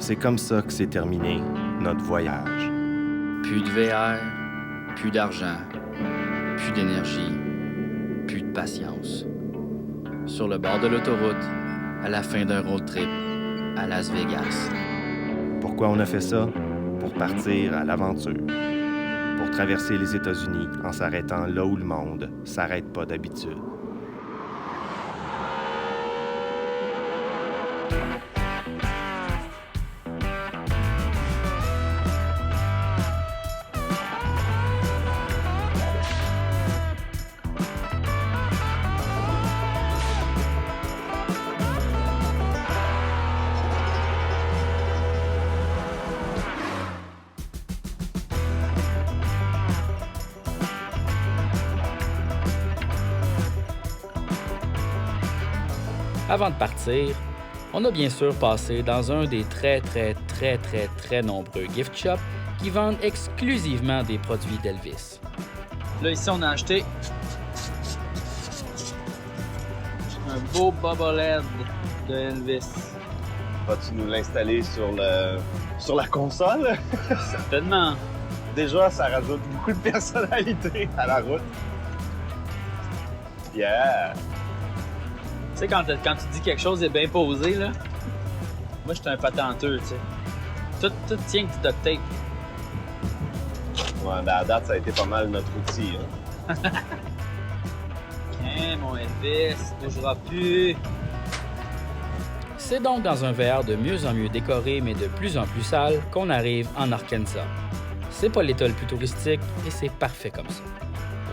C'est comme ça que s'est terminé notre voyage. Plus de VR, plus d'argent, plus d'énergie, plus de patience. Sur le bord de l'autoroute, à la fin d'un road trip, à Las Vegas. Pourquoi on a fait ça? Pour partir à l'aventure. Pour traverser les États-Unis en s'arrêtant là où le monde s'arrête pas d'habitude. Avant de partir, on a bien sûr passé dans un des très nombreux gift shops qui vendent exclusivement des produits d'Elvis. Là, ici, on a acheté un beau bobblehead de Elvis. Vas-tu nous l'installer sur la console? Certainement. Déjà, ça rajoute beaucoup de personnalité à la route. Yeah! Tu sais, quand tu dis quelque chose est bien posé, là, moi, je suis un patenteux, tu sais. Tout tient que du duct tape. Ouais, ben à date, ça a été pas mal notre outil. Hein. Tiens, mon Elvis, ne bougera plus. C'est donc dans un VR de mieux en mieux décoré mais de plus en plus sale qu'on arrive en Arkansas. C'est pas l'État le plus touristique et c'est parfait comme ça.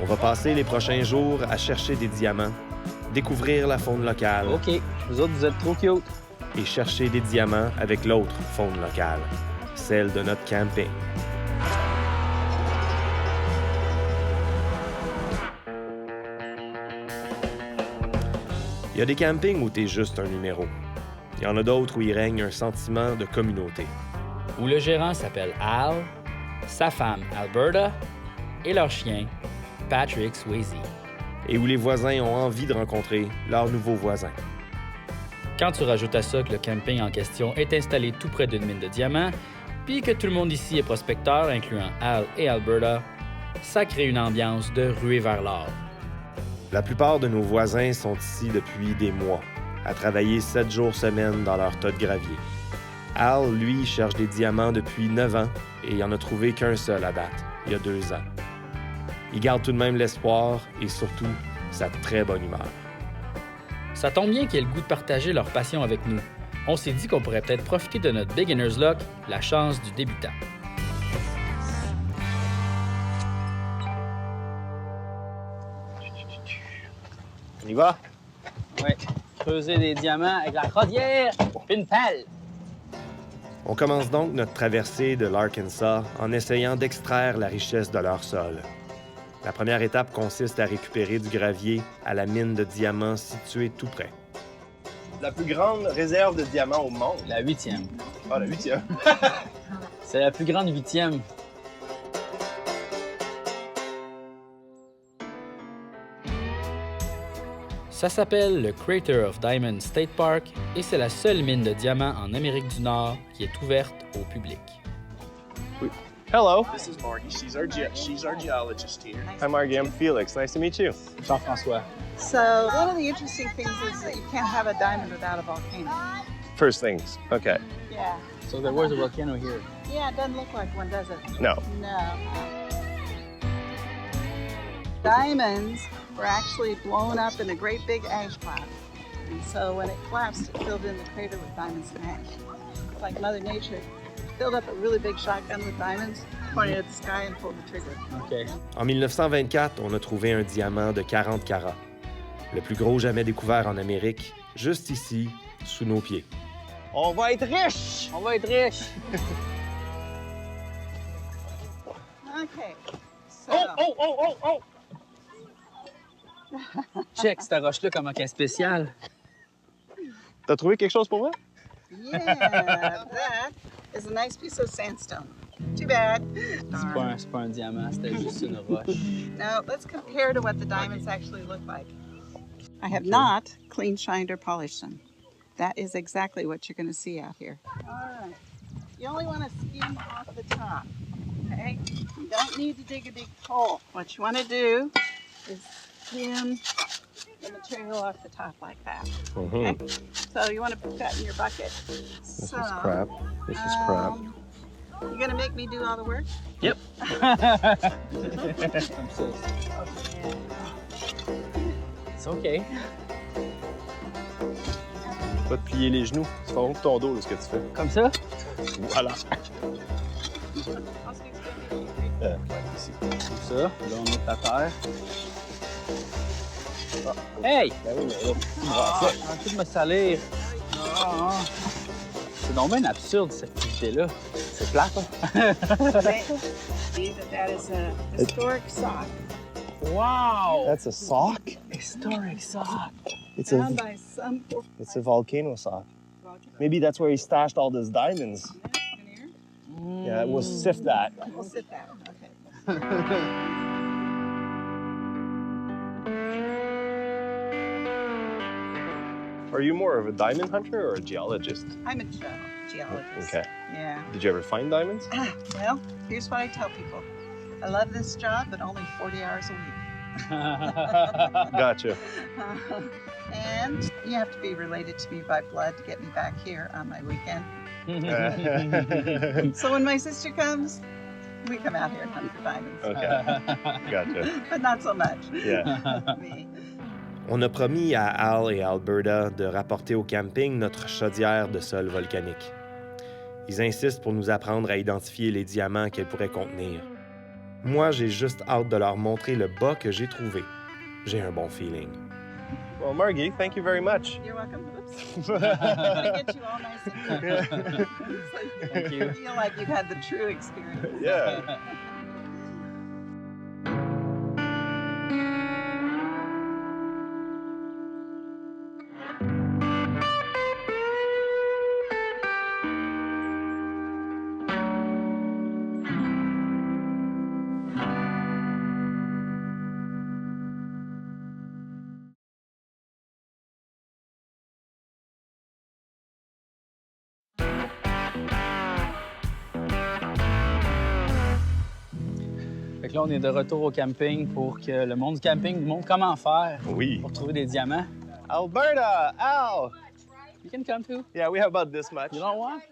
On va passer les prochains jours à chercher des diamants, découvrir la faune locale OK, vous autres, vous êtes trop cute. et chercher des diamants avec l'autre faune locale, celle de notre camping. Il y a des campings où t'es juste un numéro. Il y en a d'autres où il règne un sentiment de communauté. Où le gérant s'appelle Al, sa femme Alberta et leur chien Patrick Swayze. Et où les voisins ont envie de rencontrer leurs nouveaux voisins. Quand tu rajoutes à ça que le camping en question est installé tout près d'une mine de diamants, puis que tout le monde ici est prospecteur, incluant Al et Alberta, ça crée une ambiance de ruée vers l'or. La plupart de nos voisins sont ici depuis des mois, à travailler 7 jours semaine dans leur tas de gravier. Al, lui, cherche des diamants depuis 9 ans et il en a trouvé qu'un seul à date, il y a 2 ans. Il garde tout de même l'espoir et surtout sa très bonne humeur. Ça tombe bien qu'ils aient le goût de partager leur passion avec nous. On s'est dit qu'on pourrait peut-être profiter de notre beginner's luck, la chance du débutant. On y va? Ouais, creuser des diamants avec la rodière et une pelle. On commence donc notre traversée de l'Arkansas en essayant d'extraire la richesse de leur sol. La première étape consiste à récupérer du gravier à la mine de diamants située tout près. La plus grande réserve de diamants au monde. La 8e. Ah, la 8e. C'est la plus grande 8e. Ça s'appelle le Crater of Diamonds State Park et c'est la seule mine de diamants en Amérique du Nord qui est ouverte au public. Hello. This is Margie. She's our geologist here. Hi, Margie. I'm Felix. Nice to meet you. Jean-François. So one of the interesting things is that you can't have a diamond without a volcano. First things. Okay. Yeah. So there was a volcano here. Yeah, it doesn't look like one, does it? No. No. Diamonds were actually blown up in a great big ash cloud. And so when it collapsed, it filled in the crater with diamonds and ash. It's like Mother Nature filled up a really big shotgun with diamonds, pointed at the sky and pulled the trigger. OK. En 1924, on a trouvé un diamant de 40 carats, le plus gros jamais découvert en Amérique, juste ici, sous nos pieds. On va être riche! On va être riche. Okay. So, Oh! Check cette roche-là, comment qu'elle est spéciale. T'as trouvé quelque chose pour moi? yeah, that is a nice piece of sandstone. Too bad. C'est pas un diamant, c'était juste une roche. Now, let's compare to what the diamonds actually look like. I have not clean, shined, or polished them. That is exactly what you're going to see out here. All right. You only want to skim off the top, okay? You don't need to dig a big hole. What you want to do is skim the material off the top like that. Okay? So you want to put that in your bucket. This is crap. This is crap. You're going to make me do all the work? Yep. It's okay. Pas te plier les genoux. Tu vas haut ton dos, là, ce que tu fais. Comme ça? Voilà. Ici. Comme ça. Là, on met à terre. Ah. Hey! Ben oui, mais là, Arrêtez de me salir. C'est donc bien absurde, cette activité-là. C'est plate, hein? See that that is a historic sock Wow! that's a sock? Historic sock. It's found by some It's a volcano sock. Maybe that's where he stashed all those diamonds. Yeah, we'll sift that. We'll sit that. Okay. Are you more of a diamond hunter or a geologist? I'm a geologist. Okay. Yeah. Did you ever find diamonds? Well, here's what I tell people. I love this job, but only 40 hours a week. Gotcha. And you have to be related to me by blood to get me back here on my weekend. So when my sister comes, we come out here and hunt for diamonds. Okay. Gotcha. But not so much. Yeah. Me. On a promis à Al et Alberta de rapporter au camping notre chaudière de sol volcanique. Ils insistent pour nous apprendre à identifier les diamants qu'elle pourrait contenir. Moi, j'ai juste hâte de leur montrer le bas que j'ai trouvé. J'ai un bon feeling. Well, Margie, thank you very much. You're welcome. Oops. I'm gonna get you all nice and clean. Thank you. I feel like you've had the true experience. Yeah. Fait que là, on est de retour au camping pour que le monde du camping nous montre comment faire Oui. pour trouver des diamants. Alberta! Al! You can come too. Yeah, we have about this much. You don't want?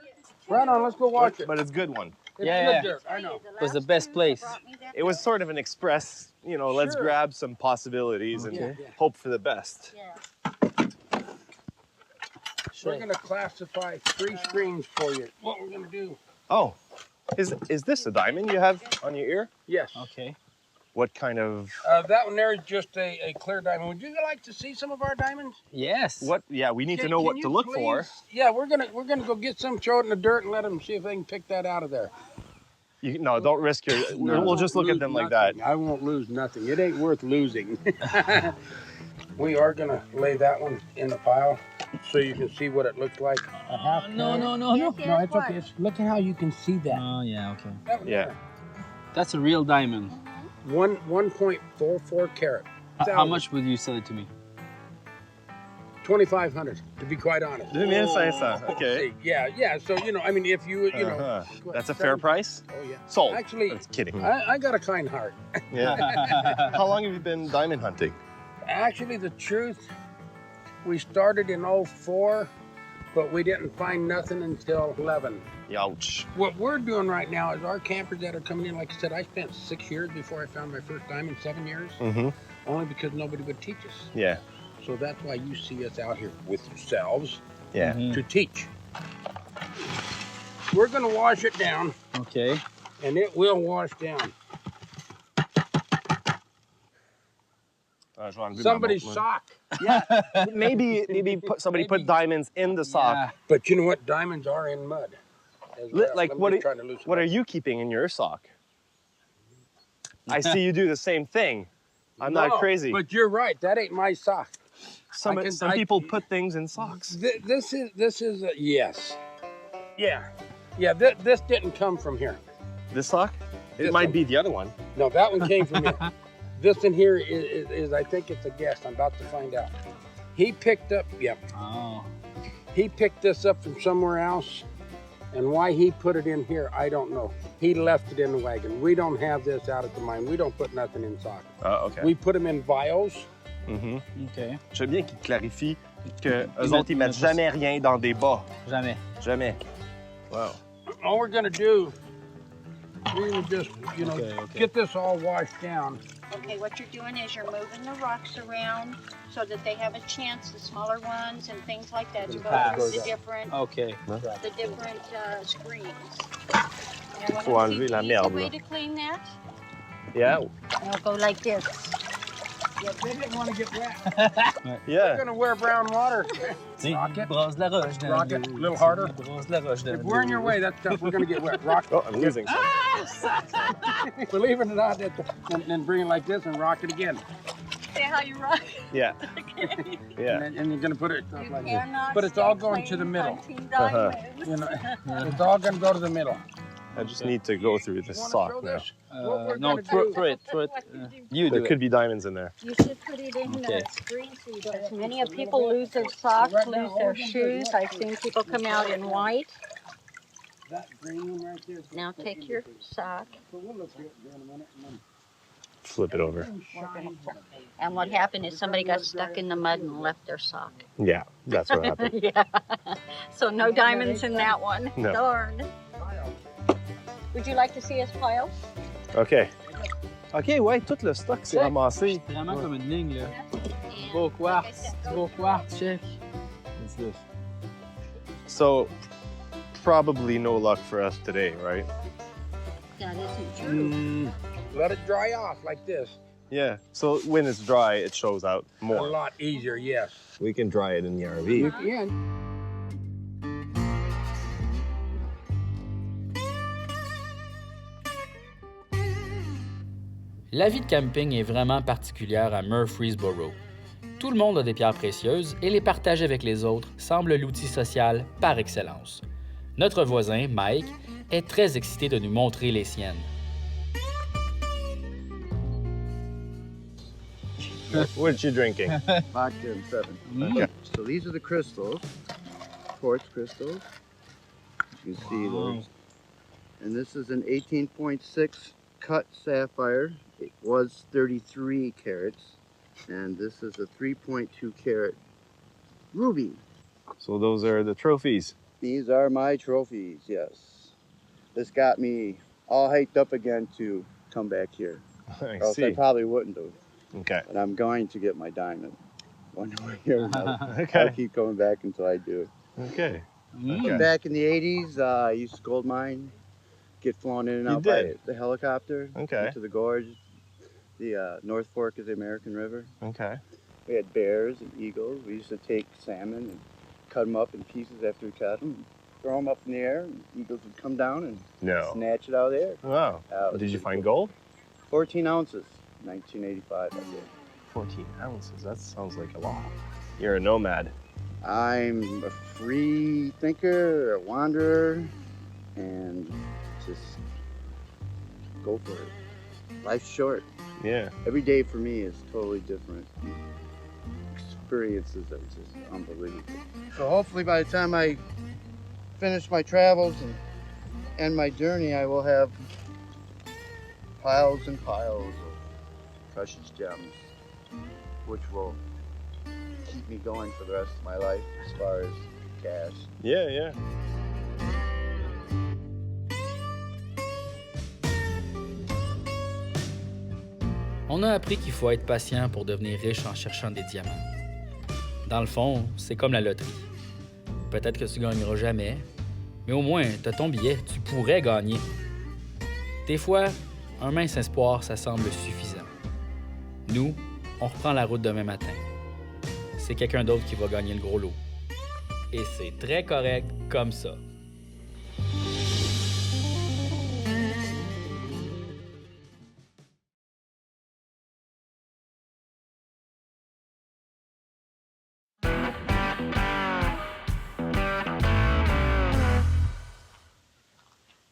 Right on, let's go watch it. But it's a good one. It's Yeah. good dirt, I know. It was the best place. It was sort of an express, you know, let's Sure. grab some possibilities and Yeah. hope for the best. We're gonna classify 3 screens for you. What we're gonna do. Oh, is this a diamond you have on your ear? Yes. Okay. What kind of, That one there is just a clear diamond. Would you like to see some of our diamonds? Yes. what, yeah, we need to Can- know can what you to look for. please- Yeah, we're gonna go get some, throw it in the dirt, and let them see if they can pick that out of there. No, don't risk your, we'll just look at them like that. I won't lose nothing. It ain't worth losing. We are gonna lay that one in the pile so you can see what it looks like. A half No. No, it's okay. Look at how you can see that. Oh, yeah, okay. That one Yeah. there. That's a real diamond. 1.44 carat. How much would you sell it to me? 2,500, to be quite honest. 2500, okay. Yeah. So I mean, if you know, Uh-huh. That's a fair price? Oh yeah. Sold. Actually, That's kidding. I got a kind heart. Yeah. How long have you been diamond hunting? Actually, the truth, we started in 04, but we didn't find nothing until 11. Ouch. What we're doing right now is our campers that are coming in. Like I said, I spent 6 years before I found my first diamond. 7 years, Mm-hmm. only because nobody would teach us. Yeah. So that's why you see us out here with yourselves Yeah. to teach. We're gonna wash it down, Okay. and it will wash down. Somebody's sock. Yeah. maybe somebody put diamonds in the sock. Yeah. But you know what? Diamonds are in mud. as well. Like Let me what? just try to loosen What up. are you keeping in your sock? I see you do the same thing. I'm not No, crazy. But you're right. That ain't my sock. Some I- people put things in socks. This is a yes. Yeah. This didn't come from here. This sock? It This might one. be the other one. No, that one came from here. This in here is I think it's a guess. I'm about to find out. He picked up. Yep. Oh. He picked this up from somewhere else, And why he put it in here, I don't know. He left it in the wagon. We don't have this out at the mine. We don't put nothing in socket. Ah, OK. We put them in vials. Mhm. OK. J'aime bien qu'il clarifie qu'eux autres, ils mettent jamais rien dans des bas. Jamais. Jamais. Wow. All we're gonna do, we're gonna just, you know, Okay, okay. get this all washed down. Okay, what you're doing is you're moving the rocks around so that they have a chance, the smaller ones and things like that, to go through the different, OK. screens. Faut enlever la merde, Easy way là. to clean that. Yeah. It'll go like this. Yeah, they didn't want to get wet. They're Yeah. gonna wear brown water. Tu Rocket. brasses de la roche. dans Rocket, le- a little harder. Brasse de la roche. If we're in your way, that's tough. We're gonna get wet. Rock. Oh, I'm losing some. Believe it or not, and then bring it like this and rock it again. See how you rock? Yeah. Yeah. And you're gonna put it You like this. cannot But it's all stay going to the clean middle. hunting Uh-huh. diamonds. You know, it's all gonna go to the middle. I just need to go through this Wanna sock show now. this? What we're No, gonna throw do- it. You There do could it. be diamonds in there. You should put it in Okay. the screen so you don't. Many of people lose their socks, lose their shoes. I've seen people come out in white. That green one right there. Now take your sock. So we'll look good in a minute and then Flip it over. And what happened is somebody got stuck in the mud and left their sock. Yeah, that's what happened. Yeah. So no diamonds in that one. No. Darn. Would you like to see us pile? OK. OK, ouais, tout le stock s'est ramassé. Vraiment comme une ligne, là. And Beau like I quartz. said, Beau quartz, check. What's this? So, probably no luck for us today, right? that isn't true. let it dry off like this. Yeah. So when it's dry, it shows out A more. lot easier, yes. We can dry it in the You RV. can. La vie de camping est vraiment particulière à Murfreesboro. Tout le monde a des pierres précieuses et les partager avec les autres semble l'outil social par excellence. Notre voisin, Mike, est très excité de nous montrer les siennes. What you drinking? Vodka and 7. Okay. So these are the crystals, quartz crystals. You can see those. And this is an 18.6 cut sapphire. It was 33 carats. And this is a 3.2 carat ruby. So those are the trophies. These are my trophies, yes. This got me all hyped up again to come back here. I Or else I see. probably wouldn't have. Okay. But I'm going to get my diamond. One way or another. I'll Okay. keep coming back until I do. Okay. But back in the 80s, I used to gold mine, get flown in and You out by did? the helicopter Okay. into the gorge. The North Fork of the American River. Okay. We had bears and eagles. We used to take salmon and cut them up in pieces after we caught them, throw them up in the air, and eagles would come down and No. snatch it out of the air. Wow. That was Did you pretty find cool. gold? 14 ounces, 1985, I did. 14 ounces. That sounds like a lot. You're a nomad. I'm a free thinker, a wanderer, and just go for it. Life's short. Yeah. Every day for me is totally different. Experiences are just unbelievable. So hopefully by the time I finish my travels and end my journey, I will have piles and piles of precious gems, which will keep me going for the rest of my life as far as cash. Yeah, yeah. On a appris qu'il faut être patient pour devenir riche en cherchant des diamants. Dans le fond, c'est comme la loterie. Peut-être que tu gagneras jamais, mais au moins, tu as ton billet, tu pourrais gagner. Des fois, un mince espoir, ça semble suffisant. Nous, on reprend la route demain matin. C'est quelqu'un d'autre qui va gagner le gros lot. Et c'est très correct comme ça.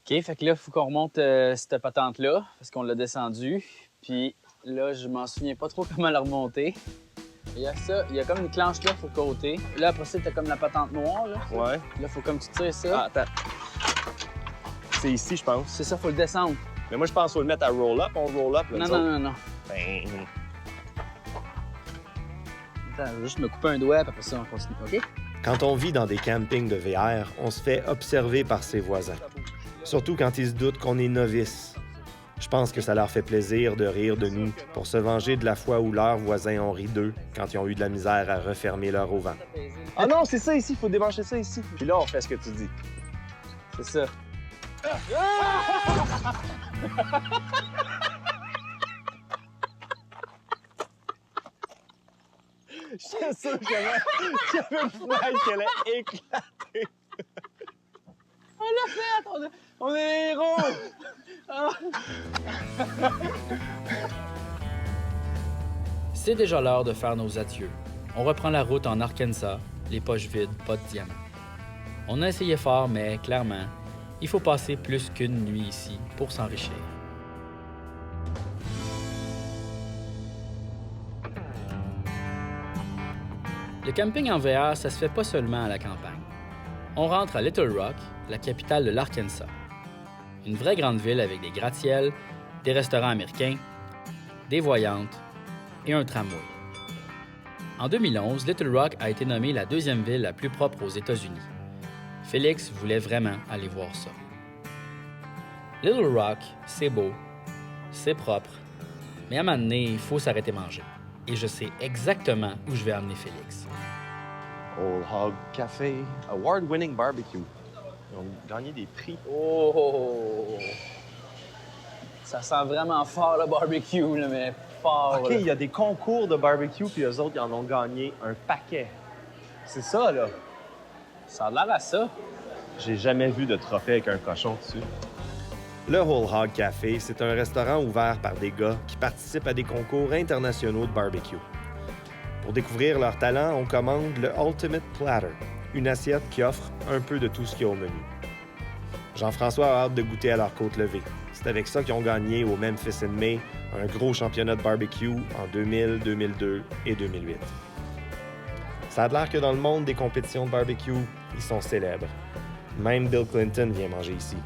OK, fait que là, il faut qu'on remonte cette patente-là, parce qu'on l'a descendue. Puis là, je m'en souviens pas trop comment la remonter. Il y a ça, il y a comme une planche là sur le côté. Là, après ça, t'as comme la patente noire, là. Ouais. Là, faut comme tu tires ça. Ah, attends. c'est ici, je pense. C'est ça, faut le descendre. Mais moi, je pense qu'il faut le mettre à roll-up. On roll-up, là, Non, nous non, autres. non, non. Ben, Attends, je vais juste me couper un doigt, puis après ça, on continue, OK? Quand on vit dans des campings de VR, on se fait observer par ses voisins. Surtout quand ils se doutent qu'on est novices. Je pense que ça leur fait plaisir de rire de nous pour se venger de la fois où leurs voisins ont ri d'eux quand ils ont eu de la misère à refermer leur auvent. Ah non, c'est ça ici. Il faut débrancher ça ici. Puis là, on fait ce que tu dis. C'est ça. J'étais sûr qu'il y avait une fenêtre qui allait éclater. On l'a fait! On est les héros! Ah. C'est déjà l'heure de faire nos adieux. On reprend la route en Arkansas, les poches vides, pas de diamants. On a essayé fort, mais clairement, il faut passer plus qu'une nuit ici pour s'enrichir. Le camping en VR, ça se fait pas seulement à la campagne. On rentre à Little Rock, la capitale de l'Arkansas. Une vraie grande ville avec des gratte-ciels, des restaurants américains, des voyantes et un tramway. En 2011, Little Rock a été nommée la deuxième ville la plus propre aux États-Unis. Félix voulait vraiment aller voir ça. Little Rock, c'est beau, c'est propre, mais à un moment donné, il faut s'arrêter manger. Et je sais exactement où je vais amener Félix. Old Hog Café, award-winning barbecue. Ils ont gagné des prix. Oh! Ça sent vraiment fort le barbecue, là, mais fort. OK, là. il y a des concours de barbecue, puis eux autres, ils en ont gagné un paquet. C'est ça, là. Ça a l'air à ça. J'ai jamais vu de trophée avec un cochon dessus. Le Whole Hog Café, c'est un restaurant ouvert par des gars qui participent à des concours internationaux de barbecue. Pour découvrir leur talent, on commande le Ultimate Platter, une assiette qui offre un peu de tout ce qu'il y a au menu. Jean-François a hâte de goûter à leur côte levée. C'est avec ça qu'ils ont gagné au Memphis in May un gros championnat de barbecue en 2000, 2002 et 2008. Ça a l'air que dans le monde des compétitions de barbecue, ils sont célèbres. Même Bill Clinton vient manger ici.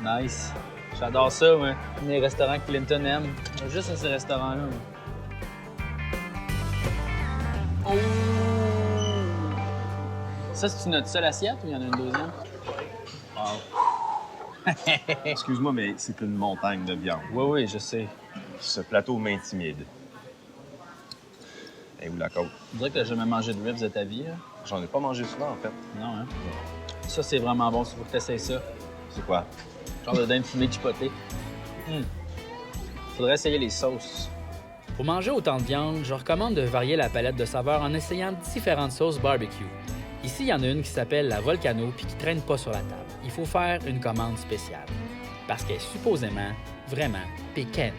Nice. J'adore ça, moi. Les restaurants que Clinton aime. Juste à ces restaurants-là. moi. Oh! Ça, c'est notre seule assiette ou il y en a une deuxième? Wow. Excuse-moi, mais c'est une montagne de viande. Oui, oui, je sais. Ce plateau m'intimide. Et où la côte? Je dirais que t'as jamais mangé de ribs de ta vie, là. J'en ai pas mangé souvent, en fait. Non, hein? Ça, c'est vraiment bon. Il faut que t'essayes ça. C'est quoi? Genre de dinde fumée chipoté. Faudrait essayer les sauces. Pour manger autant de viande, je recommande de varier la palette de saveurs en essayant différentes sauces barbecue. Ici, il y en a une qui s'appelle la Volcano puis qui traîne pas sur la table. Il faut faire une commande spéciale parce qu'elle est supposément vraiment piquante.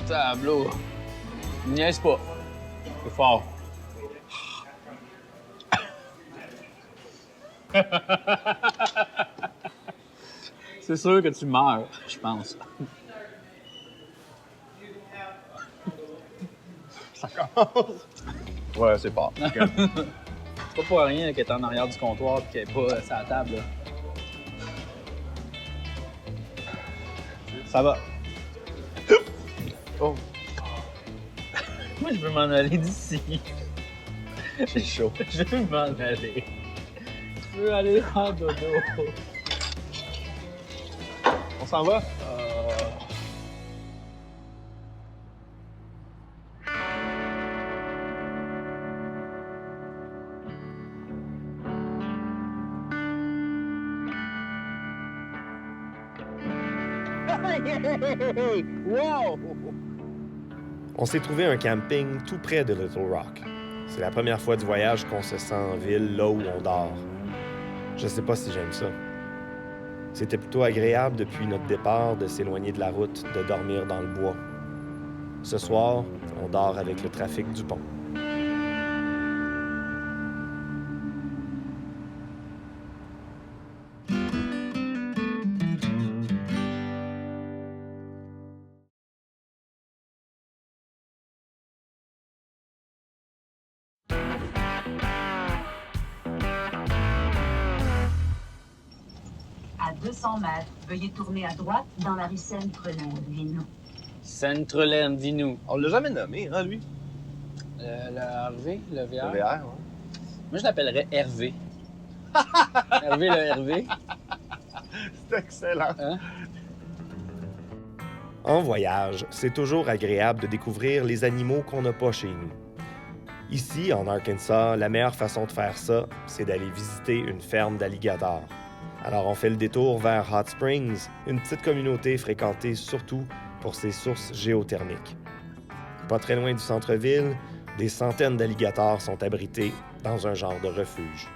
Tableau. Niaise pas. C'est fort. C'est sûr que tu meurs, je pense. Ça commence. Ouais, c'est pas. C'est pas pour rien qu'elle est en arrière du comptoir et qu'elle est pas sur la table. Là. Ça va. Oh. Moi, je veux m'en aller d'ici. J'ai chaud. Je veux m'en aller. Je veux aller en dodo. On s'en va? Wow! On s'est trouvé un camping tout près de Little Rock. C'est la première fois du voyage qu'on se sent en ville, là où on dort. Je sais pas si j'aime ça. C'était plutôt agréable depuis notre départ de s'éloigner de la route, de dormir dans le bois. Ce soir, on dort avec le trafic du pont. 200 mètres, veuillez tourner à droite dans la rue Centre-Vinou. Centre-Vinou. On l'a jamais nommé, hein, lui? Le Hervé, le VR? Le VR, ouais. Moi, je l'appellerais Hervé. Hervé, le Hervé. C'est excellent. Hein? En voyage, c'est toujours agréable de découvrir les animaux qu'on n'a pas chez nous. Ici, en Arkansas, la meilleure façon de faire ça, c'est d'aller visiter une ferme d'alligators. Alors on fait le détour vers Hot Springs, une petite communauté fréquentée surtout pour ses sources géothermiques. Pas très loin du centre-ville, des centaines d'alligators sont abrités dans un genre de refuge.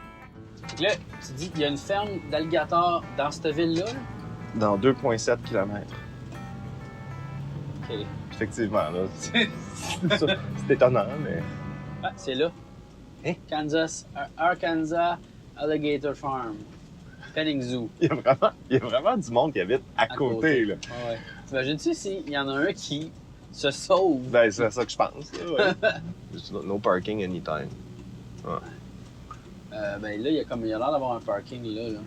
Donc là, tu dis qu'il y a une ferme d'alligators dans cette ville-là? Là? Dans 2,7 km. OK. Effectivement, là. C'est étonnant, mais... Ah, c'est là. Hein? Kansas, Arkansas Alligator Farm. Petting Zoo. Il y a vraiment du monde qui habite à côté, là. Ouais. T'imagines-tu s'il y en a un qui se sauve? Ben, c'est ça que je pense. Là, ouais. No parking anytime. Ouais. Ben là, il y a l'air d'avoir un parking là.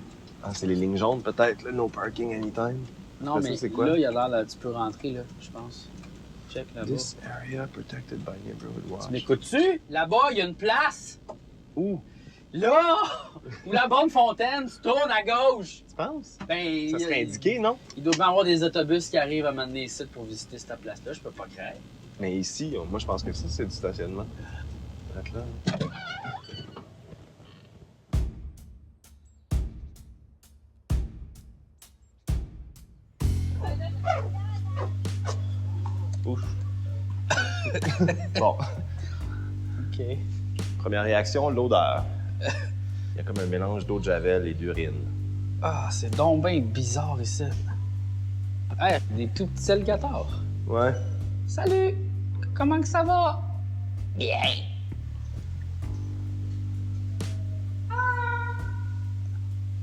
Ah, c'est les lignes jaunes peut-être, là, no parking anytime. Non, ça, mais c'est quoi? là, il y a l'air, tu peux rentrer là, je pense. Check là-bas. This area protected by neighborhood watch. Tu m'écoutes-tu? Là-bas, il y a une place. Où? Là! Où la bonne fontaine, tu tournes à gauche. Tu penses? Ben, Ça serait indiqué, non? Il doit bien avoir des autobus qui arrivent à m'amener ici pour visiter cette place-là. Je peux pas croire. Mais ici, moi, je pense que ça, c'est du stationnement. Arrête là. Ouf. Bon. OK. Première réaction, l'odeur. Il y a comme un mélange d'eau de javel et d'urine. Ah, c'est donc bien bizarre ici. Hey, des tout petits alligators. Ouais. Salut! Comment que ça va? Bien!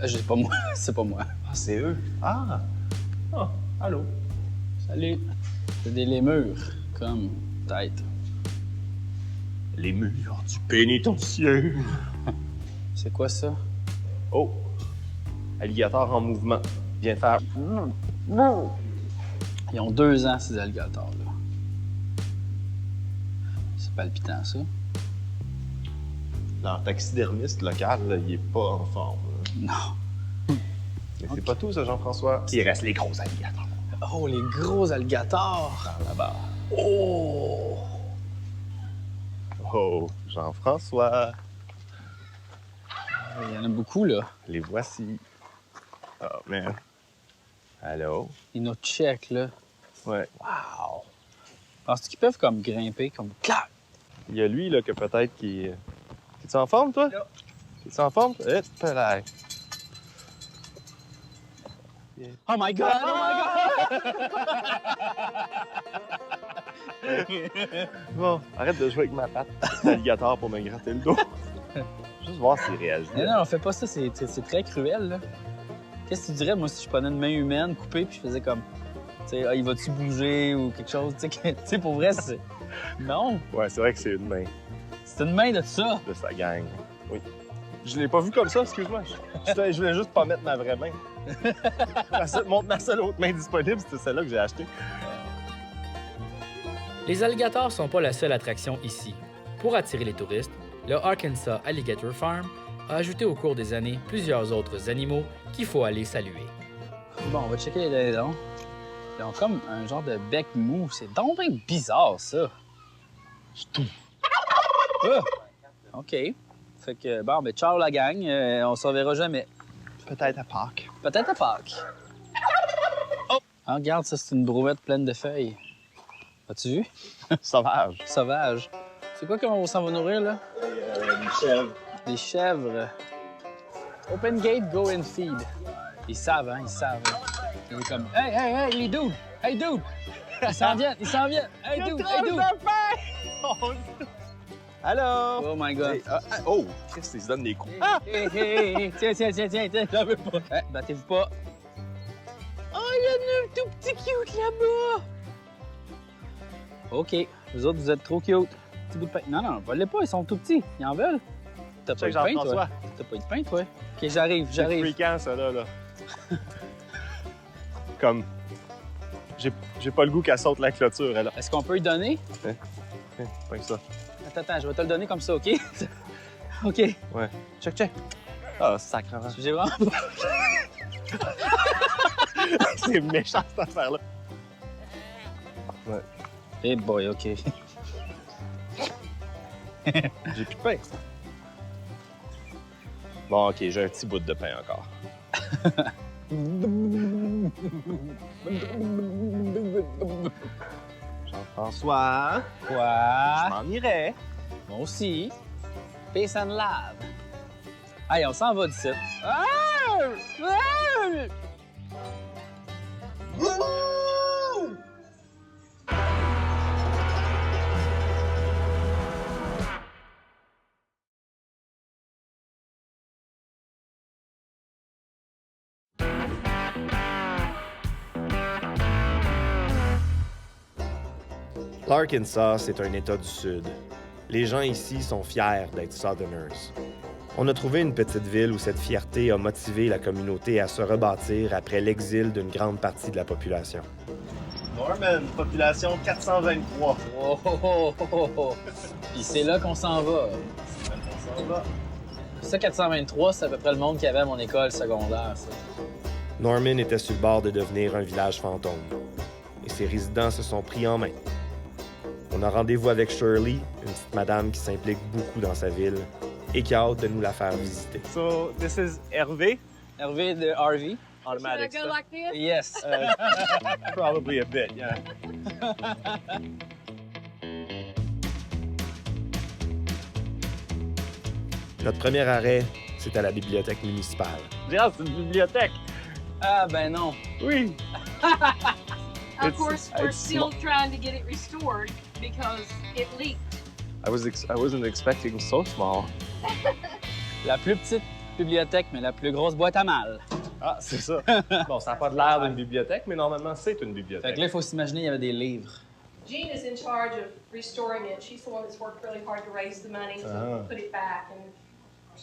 C'est pas moi. C'est pas moi. Ah, c'est eux. Ah! Oh, allô? Salut. C'est des lémures, comme tête. Les murs du pénitencier. C'est quoi ça? Oh! Alligator en mouvement. Viens faire. Ils ont 2 ans, ces alligators-là. C'est palpitant, ça. Leur taxidermiste local, là, il est pas en forme. Là. Non. Mais c'est pas tout, ça, Jean-François. Il reste les gros alligators. Oh, les gros alligators! Par là-bas. Oh! Oh, Jean-François. Il y en a beaucoup, là. Les voici. Oh, man. Allô? Ils nous check, là. Ouais. Wow! Penses-tu qu'ils peuvent, comme, grimper, comme... Clac! Il y a lui, là, que peut-être qui... T'es-tu en forme, toi? Là. T'es-tu en forme? Hop là. Oh my God! Oh my God! Bon, arrête de jouer avec ma patte d'alligator pour me gratter le dos. Juste voir s'il réagit. Mais non, on fait pas ça, c'est très cruel, là. Qu'est-ce que tu dirais, moi, si je prenais une main humaine coupée puis je faisais comme... Tu sais, il va-tu bouger ou quelque chose? Tu sais, pour vrai, c'est... Non! Ouais, c'est vrai que c'est une main C'est une main de ça! de sa gang. Oui. Je l'ai pas vu comme ça, excuse-moi. Je voulais juste pas mettre ma vraie main. Ma seule autre main disponible, c'était celle-là que j'ai achetée. Les alligators sont pas la seule attraction ici. Pour attirer les touristes, le Arkansas Alligator Farm a ajouté au cours des années plusieurs autres animaux qu'il faut aller saluer. Bon, on va checker les dindons. Ils ont comme un genre de bec mou. C'est donc bien bizarre, ça. C'est tout. Ah! OK. Fait que, bon, ben, ciao la gang. On se reverra jamais. Peut-être à Pâques. Peut-être à Pâques. Oh! Ah, regarde, ça, c'est une brouette pleine de feuilles. As-tu vu? Sauvage. Sauvage. C'est quoi comment on s'en va nourrir, là? Des chèvres. Des chèvres. Open gate, go and feed. Ils savent, hein? Ils savent. Ils sont comme, hey, les dudes! Hey, dude! Ils s'en viennent, ils s'en viennent! Hey, dude! Hey, dude! Allô? Oh my God! Hey, oh! Christ, ils se donnent des coups. Hey! Tiens, j'en veux pas. Hey, battez-vous pas. Oh, il y en a un tout petit cute là-bas! OK. Vous autres, vous êtes trop cute. Petit bout de pain. Non, volez pas, ils sont tout petits. Ils en veulent. T'as pas eu de pain, toi? T'as pas eu de pain, toi? OK, j'arrive. C'est fréquent, ça, là. comme... J'ai pas le goût qu'elle saute la clôture, elle. Est-ce qu'on peut lui donner? Pas que ça. Attends, je vais te le donner comme ça, OK? OK. Ouais. Check. Ah, sacrément. J'ai vraiment pas... C'est méchant, cette affaire-là. Ouais. Eh boy, OK. J'ai plus de pain. Bon, OK, j'ai un petit bout de pain encore. Jean-François. Quoi? Je m'en irais. Moi aussi. Peace and love. Allez, on s'en va d'ici. Ah! Ah! L'Arkansas, c'est un État du Sud. Les gens ici sont fiers d'être Southerners. On a trouvé une petite ville où cette fierté a motivé la communauté à se rebâtir après l'exil d'une grande partie de la population. Norman, population 423. Oh, oh, oh, oh, oh. Puis c'est là qu'on s'en va. C'est là qu'on s'en va. Ça, 423, c'est à peu près le monde qu'il y avait à mon école secondaire, ça. Norman était sur le bord de devenir un village fantôme. Et ses résidents se sont pris en main. On a rendez-vous avec Shirley, une petite madame qui s'implique beaucoup dans sa ville et qui a hâte de nous la faire visiter. So, this is Hervé. Hervé de RV. Automatic Should I go stuff. like this? Yes. Probably a bit, yeah. Notre premier arrêt, c'est à la bibliothèque municipale. Regarde, c'est une bibliothèque. Ah, ben non. Oui. Of course, we're it's still trying to get it restored because it leaked. I wasn't expecting so small. La plus petite bibliothèque, mais la plus grosse boîte à mal. Ah, c'est ça. Bon, ça n'a pas de l'air d'une bibliothèque, mais normalement, c'est une Fait bibliothèque. que là, il faut s'imaginer, il y avait des livres. Jean is in charge of restoring it. She's the one that's worked really hard to raise the money to put it back. And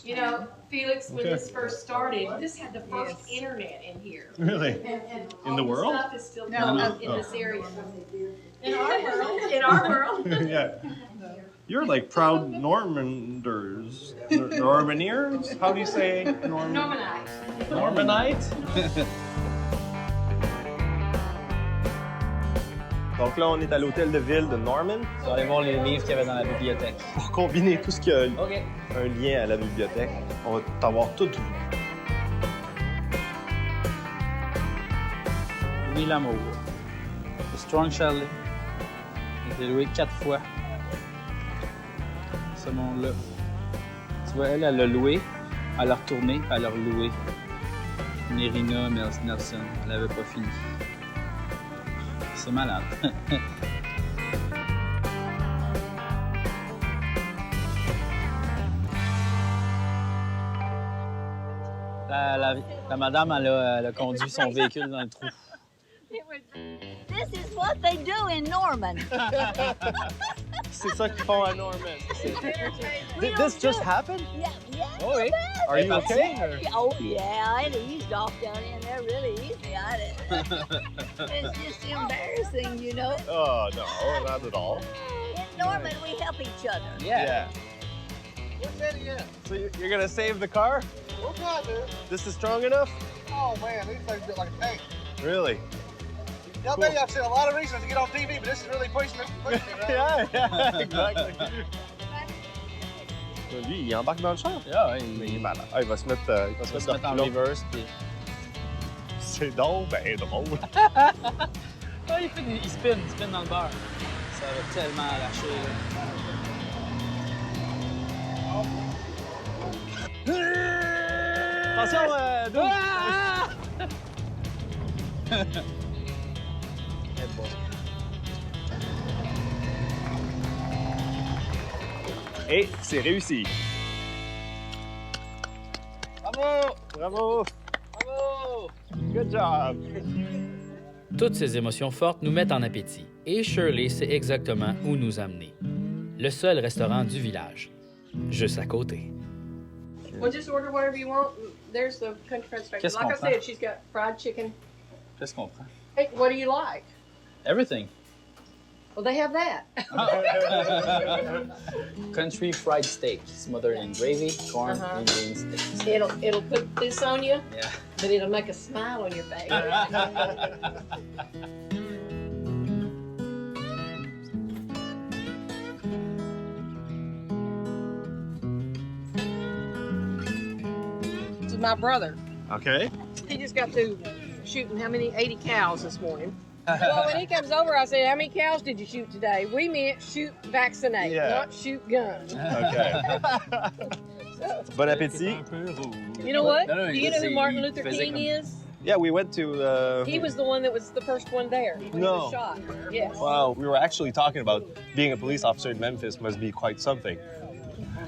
you know, Felix, when this first started, this had the first internet in here. Really? And In the all world? stuff is still done in this area. In our world. In our world. Yeah. You're like proud Normanders. Normaniers? How do you say Normanite. Normanite? Donc là, on est à l'hôtel de ville de Norman On va aller voir les livres qu'il y avait dans la bibliothèque. pour combiner tout ce qui a OK. un lien à la bibliothèque. On va t'avoir tout vu. Louis Lamour. Le Strong Chalet. Il a été loué 4 fois. Ce monde-là. Tu vois, elle l'a loué, elle l'a retourné, elle l'a reloué. Nerina Nelson, elle avait pas fini. C'est malade. La madame, elle a conduit son véhicule dans le trou. This is what they do in Norman. C'est ça qu'ils font à Norman. Did this just happen? Yeah, yeah. Oh oui. Are you okay? or- Oh, yeah, I eased off down in there really easy. It's just embarrassing, you know. Oh, no, not at all. In Norman, we help each other. Yeah. So you're gonna save the car? We'll try to. This is strong enough? Oh man, these things look like a tank. Really? Y'all bet I've seen a lot of reasons to get on TV, but this is really pushing me, right? Yeah, exactly. Lui, il embarque dans le champ. Yeah, Mais il est malade. Ah, il va se mettre, va se mettre en reverse. Puis... C'est donc ben drôle. Ah, il spin dans le beurre. Ça va tellement lâcher. Attention, Doug. Et c'est réussi. Bravo! Bravo! Bravo! Good job! Toutes ces émotions fortes nous mettent en appétit, et Shirley sait exactement où nous amener. Le seul restaurant du village, juste à côté. Well, just order whatever you want. There's the country fried spaghetti. Qu'est-ce Like I qu'on prend? said, she's got fried chicken, Qu'est-ce qu'on prend? Hey, what do you like? Everything. Well, they have that. Country fried steak, smothered in gravy, corn, Uh-huh. green beans, steaks. It'll put this on you, Yeah. but it'll make a smile on your face. This is my brother. Okay. He just got through shooting how many? 80 cows this morning. Well, when he comes over, I said, how many cows did you shoot today? We meant shoot vaccinate, Yeah. not shoot gun. Okay. Bon appétit. You know what? No, no, Do you know who Martin Luther faisait King comme- is? Yeah, we went to. He was the one that was the first one there when he No. was shot. Yes. Wow, we were actually talking about being a police officer in Memphis must be quite something.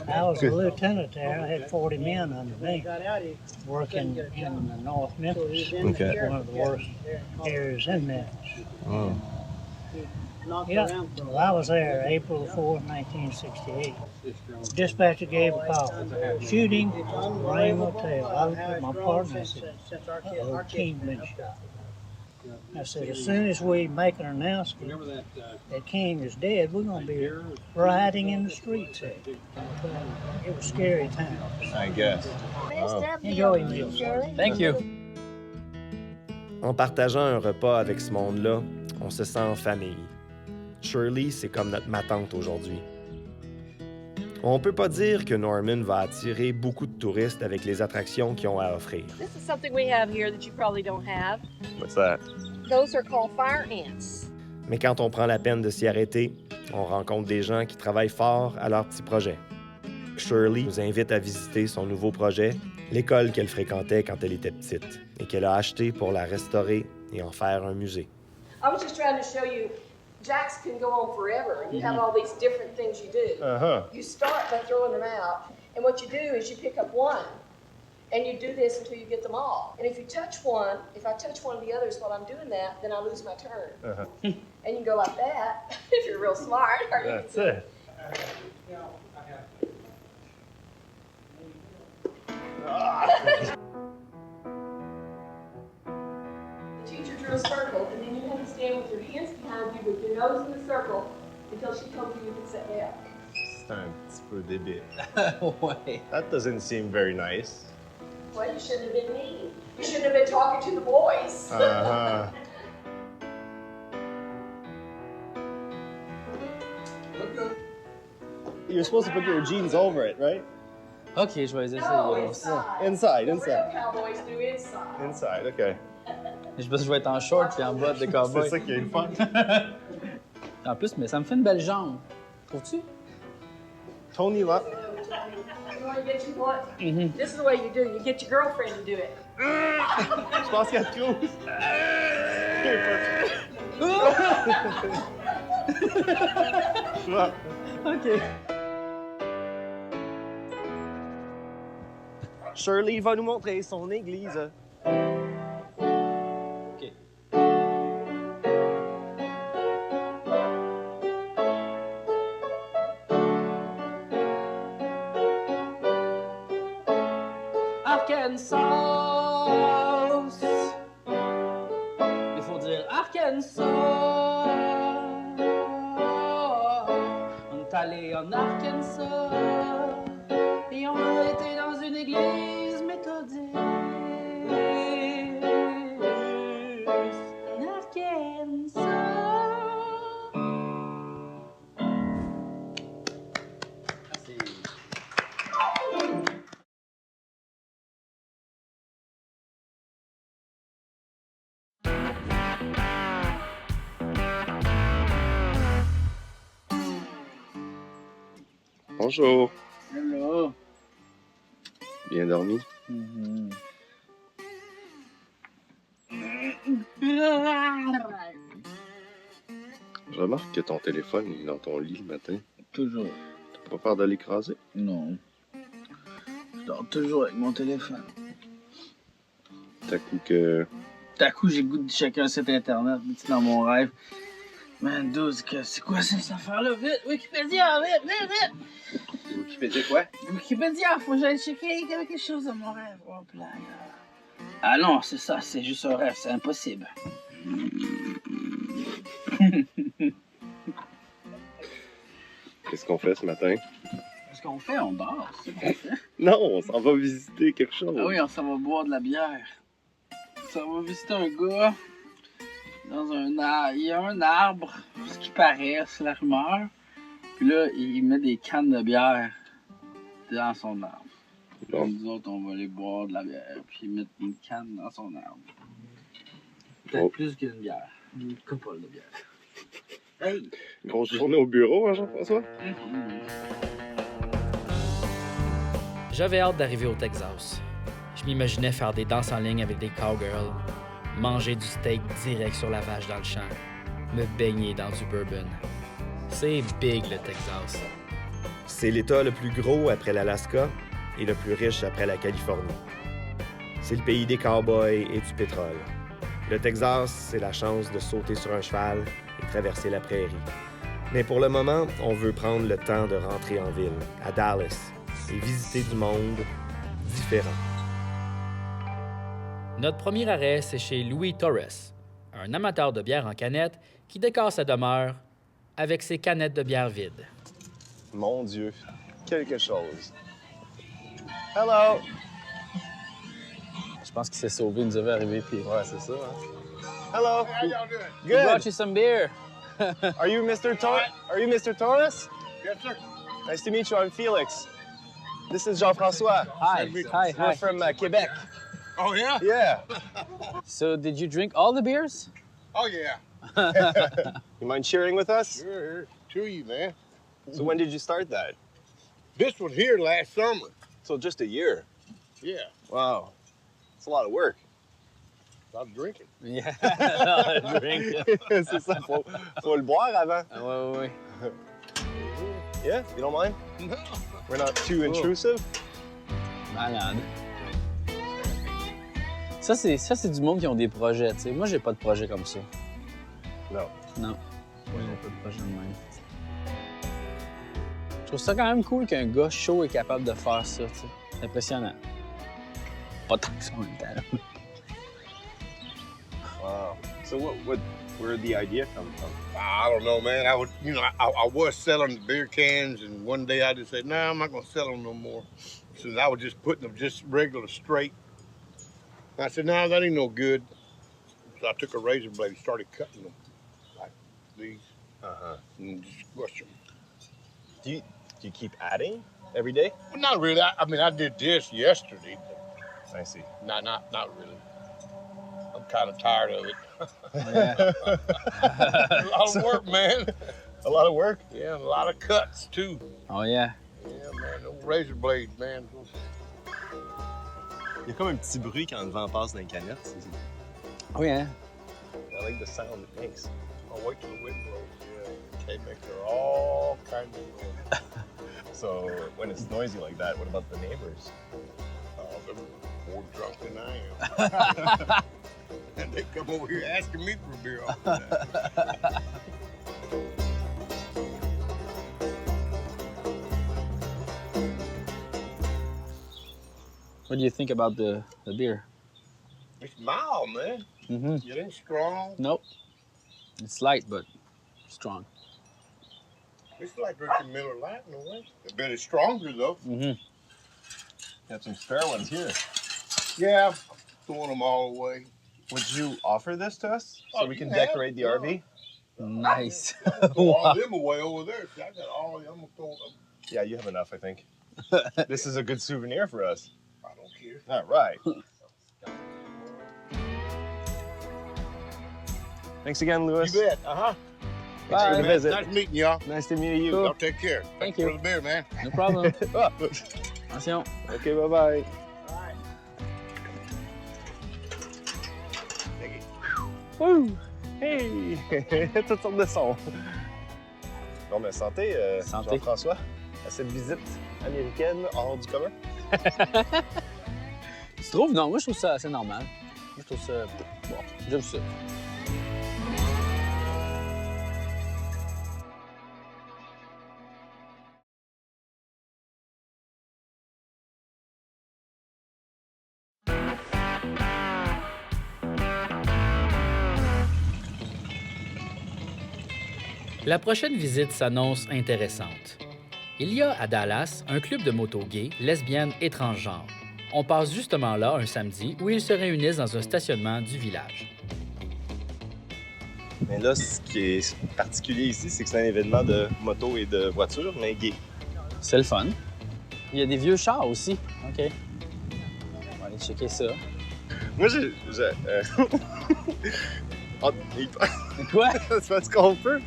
I was a lieutenant there. I had 40 men under me working in North Memphis. Okay. One of the worst areas in Memphis. Oh. Yeah, well, I was there April 4th, 1968. Dispatcher gave a call. Shooting, Rain Motel. I looked at my partner and said, uh-oh, King's been shot. I said, as soon as we make an announcement that King is dead, we're going to be rioting in the streets. It was scary time. I guess. Enjoy your meal. Thank you. En partageant un repas avec ce monde-là, on se sent en famille. Shirley, c'est comme notre ma-tante aujourd'hui. On peut pas dire que Norman va attirer beaucoup de touristes avec les attractions qu'ils ont à offrir. This is something we have here that you probably don't have. What's that? Those are called fire ants. Mais quand on prend la peine de s'y arrêter, on rencontre des gens qui travaillent fort à leur petit projet. Shirley nous invite à visiter son nouveau projet, l'école qu'elle fréquentait quand elle était petite et qu'elle a acheté pour la restaurer et en faire un musée. I was just trying to show you, jacks can go on forever, and you have all these different things you do. Uh-huh. You start by throwing them out, and what you do is you pick up one, and you do this until you get them all. And if you touch one, if I touch one of the others while I'm doing that, then I lose my turn. Uh-huh. And you go like that, if you're real smart. Or you That's can it. The teacher drew a circle, and then you had to stand with your hands behind you with your nose in the circle until she told you you could say yeah. C'est un petit peu débile. Ouais. That doesn't seem very nice. Well, you shouldn't have been mean. You shouldn't have been talking to the boys. Uh-huh. You're supposed to put your jeans over it, right? Ok, je vais essayer. No, ça. inside. Inside, The inside. real cowboys do inside. Inside, okay. Je sais pas si je vais être en short puis en botte de cowboy. C'est ça qui est le fun. En plus, mais ça me fait une belle jambe. Trouves-tu? Tony, là. You want to get you what? This is the way you do. You get your girlfriend to do it. Je pense qu'il y a de cause. Ok. Shirley va nous montrer son église. Ok. Arkansas. Il faut dire Arkansas. On est allé en Arkansas et on a été dans une église méthodiste. En Arkansas. Bonjour. Hello. Bien dormi? Je remarque que ton téléphone est dans ton lit le matin. Toujours. T'as pas peur de l'écraser? Non. Je dors toujours avec mon téléphone. T'as coup que... D'un coup, j'ai le goût de checker un site internet, c'est dans mon rêve. Man, 12, c'est quoi cette affaire-là? Vite, Wikipédia, vite, vite, vite! Wikipédia quoi? Wikipédia, faut que j'aille checker quelque chose dans mon rêve. Oh, là, Ah non, c'est ça, c'est juste un rêve, c'est impossible. Qu'est-ce qu'on fait ce matin? Qu'est-ce qu'on fait? On dort, c'est ce qu'on fait. Non, on s'en va visiter quelque chose. Ah oui, on s'en va boire de la bière. Ça va visiter un gars dans un arbre. Il y a un arbre, ce qui paraît, c'est la rumeur. Puis là, il met des cannes de bière dans son arbre. Bon. Puis nous autres, on va aller boire de la bière, puis mettre une canne dans son arbre. Peut-être Oh. plus qu'une bière. Une coupole de bière. Hey! Grosse journée au bureau, hein, Jean-François? J'avais hâte d'arriver au Texas. Je m'imaginais faire des danses en ligne avec des cowgirls, manger du steak direct sur la vache dans le champ, me baigner dans du bourbon. C'est big, le Texas. C'est l'État le plus gros après l'Alaska et le plus riche après la Californie. C'est le pays des cowboys et du pétrole. Le Texas, c'est la chance de sauter sur un cheval et traverser la prairie. Mais pour le moment, on veut prendre le temps de rentrer en ville, à Dallas, et visiter du monde différent. Notre premier arrêt, c'est chez Louis Torres, un amateur de bière en canette qui décore sa demeure avec ses canettes de bière vides. Mon Dieu, quelque chose. Hello! Je pense qu'il s'est sauvé, il nous avait arrivé, puis... Ouais, c'est ça, hein? Hello! How y'all doing? We brought you some beer. Are you Mr. Torres? Yes, sir. Nice to meet you. I'm Felix. This is Jean-François. Hi, hi, We're hi. from Quebec. Oh, yeah? Yeah. So, did you drink all the beers? Oh, yeah. You mind sharing with us? Sure. To you, man. So when did you start that? This was here last summer. So just a year. Yeah. Wow. It's a lot of work. I was drinking. Yeah, drink. C'est ça, faut le boire avant. Ah, ouais. Yeah, you don't mind? No. We're not too intrusive? Malade. Ça, c'est du monde qui ont des projets, tu sais. Moi, j'ai pas de projet comme ça. Non. Non. Moi, j'ai pas de projet de même. Je trouve ça quand même cool qu'un gars chaud est capable de faire ça, tu sais. C'est impressionnant. Pas tant que ça en même temps. Wow. So where did the idea come from? I don't know, man. I was selling beer cans, and one day I just said, "No, I'm not gonna sell them no more." So I was just putting them just regular straight. And I said, "No, that ain't no good." So I took a razor blade and started cutting them like these, and just squish them. Do you keep adding every day? Well, not really. I mean, I did this yesterday. I see. Not really. I'm kind of tired of it. Yeah. A lot of work, man. A lot of work? Yeah, a lot of cuts, too. Oh, yeah. Yeah, man, those razor blades, man. Il y a comme un petit bruit quand le vent passe dans les canettes. Oh, yeah. I like the sound it makes. I'll wait till the wind blows. Yeah, they make all kinds of noise. So when it's noisy like that, what about the neighbors? They're more drunk than I am. And they come over here asking me for a beer all the time. What do you think about the beer? It's mild, man. Mm-hmm. It ain't strong. Nope. It's light, but strong. It's like drinking Miller Lite in a way. But it's stronger, though. Mm-hmm. Got some spare ones here. Yeah, throwing them all away. Would you offer this to us so Oh, we can you have decorate the it, RV? Nice. Throw all them away over there. See, I got all of them. I'm gonna throw them. Yeah, you have enough, I think. This is a good souvenir for us. I don't care. All right. Thanks again, Louis. You bet. Thanks Bye. for the visit. Nice meeting y'all. Nice to meet you. Cool. Y'all take care. Thank For you. the beer, man. No problem. Ah, Attention. OK, bye-bye. Wouh! Hey! Toutes sortes de sons. Bon, mais santé, Santé. Jean-François, à cette visite américaine hors du commun. Tu trouves? Non, moi, je trouve ça assez normal. Moi, je trouve ça... Bon, j'aime ça. La prochaine visite s'annonce intéressante. Il y a à Dallas un club de moto gay, lesbiennes et transgenres. On passe justement là un samedi où ils se réunissent dans un stationnement du village. Mais là, ce qui est particulier ici, c'est que c'est un événement de moto et de voiture, mais gay. C'est le fun. Il y a des vieux chars aussi. OK. On va aller checker ça. Moi, Quoi? C'est parce qu'on peut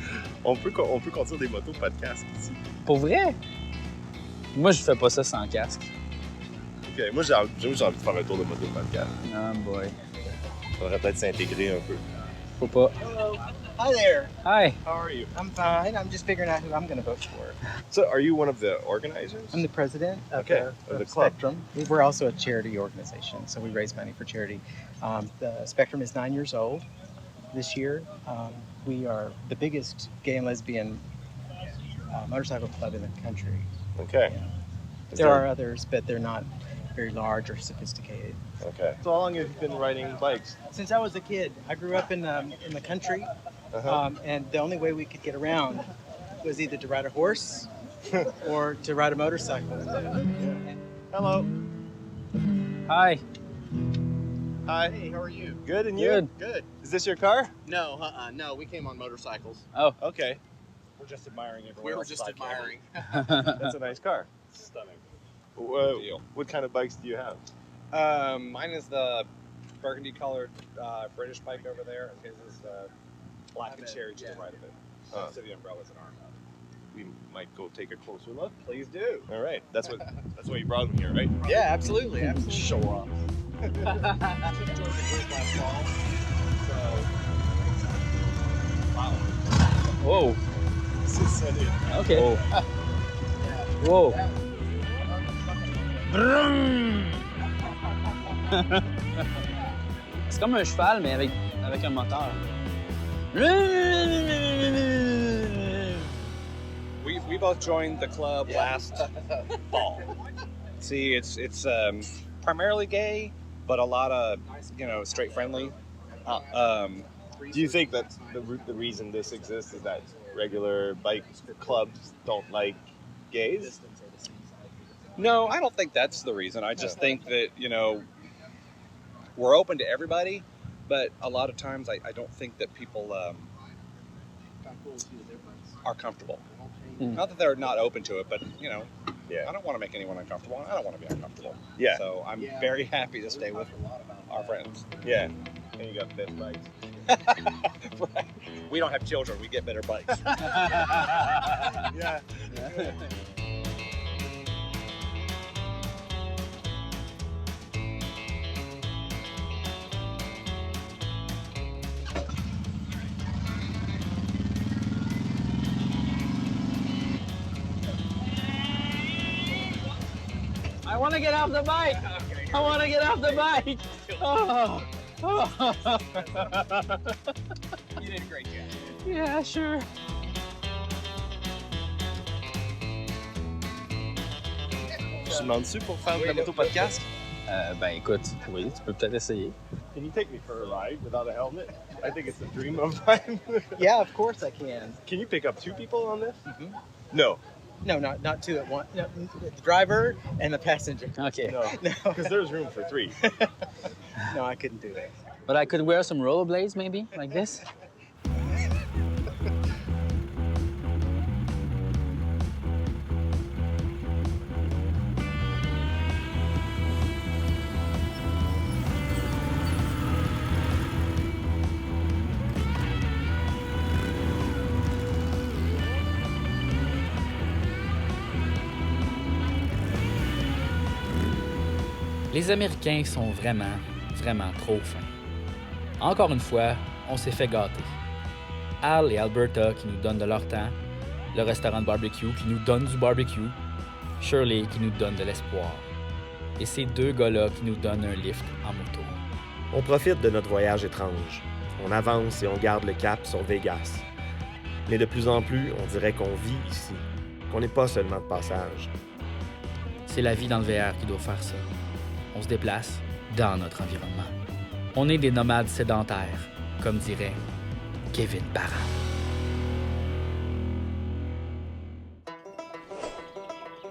conduire des motos pas de casque ici. Pour vrai? Moi, je fais pas ça sans casque. OK, moi, j'ai envie de faire un tour de moto pas de casque. Oh boy. Faudrait peut-être s'intégrer un peu. Faut pas. Hi there. Hi. How are you? I'm fine. I'm just figuring out who I'm going to vote for. So, are you one of the organizers? I'm the president of the club. Spectrum. We're also a charity organization, so we raise money for charity. The Spectrum is 9 years old this year. We are the biggest gay and lesbian motorcycle club in the country. Okay. Yeah. There are others, but they're not very large or sophisticated. Okay. So how long have you been riding bikes? Since I was a kid. I grew up in the country, and the only way we could get around was either to ride a horse or to ride a motorcycle. Hello. Hi. Hi. Hey, how are you? Good, and you? Good. Good. Is this your car? No, no, we came on motorcycles. Oh. Okay. We're just admiring everyone We were else's just bike. admiring. That's a nice car. Stunning. What kind of bikes do you have? Mine is the burgundy-colored British bike over there. His is black and cherry to the right of it. So the umbrella's an arm. We might go take a closer look. Please do. All right. That's why you brought him here, right? Yeah, absolutely. Absolutely. Show off. Whoa. OK. Whoa. Wow. C'est comme un cheval, mais avec un moteur. We both joined the club last fall. See, it's primarily gay, but a lot of straight friendly. Do you think that the reason this exists is that regular bike clubs don't like gays? No, I don't think that's the reason. I just think that, we're open to everybody, but a lot of times I don't think that people are comfortable. Not that they're not open to it, but, I don't want to make anyone uncomfortable, and I don't want to be uncomfortable. Yeah. So I'm very happy to stay with our friends. Yeah. And you got the best bikes. Right. We don't have children. We get better bikes. Yeah. I want to get off the bike. I want to get off the bike. Oh. You did a great job. Yeah, sure. Je te demande-tu pour faire de la moto pas de casque? Ben écoute, oui, tu peux peut-être essayer. Can you take me for a ride without a helmet? I think it's a dream of mine. Yeah, of course I can. Can you pick up 2 people on this? No. No, not 2 at once. No, the driver and the passenger. Okay. No. Because there's room for 3. No, I couldn't do that. But I could wear some rollerblades maybe, like this. Les Américains sont vraiment trop fins. Encore une fois, on s'est fait gâter. Al et Alberta qui nous donnent de leur temps, le restaurant de barbecue qui nous donne du barbecue, Shirley qui nous donne de l'espoir. Et ces 2 gars-là qui nous donnent un lift en moto. On profite de notre voyage étrange. On avance et on garde le cap sur Vegas. Mais de plus en plus, on dirait qu'on vit ici, qu'on n'est pas seulement de passage. C'est la vie dans le VR qui doit faire ça. On se déplace dans notre environnement. On est des nomades sédentaires, comme dirait Kevin Parent.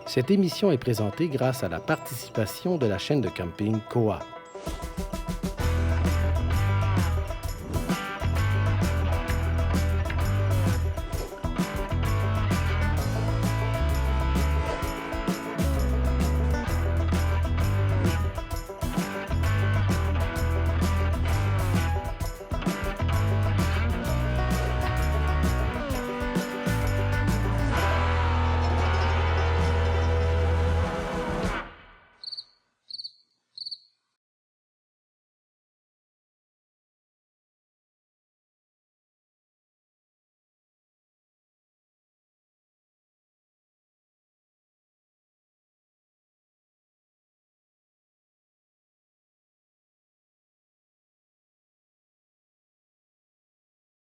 Cette émission est présentée grâce à la participation de la chaîne de camping Koa.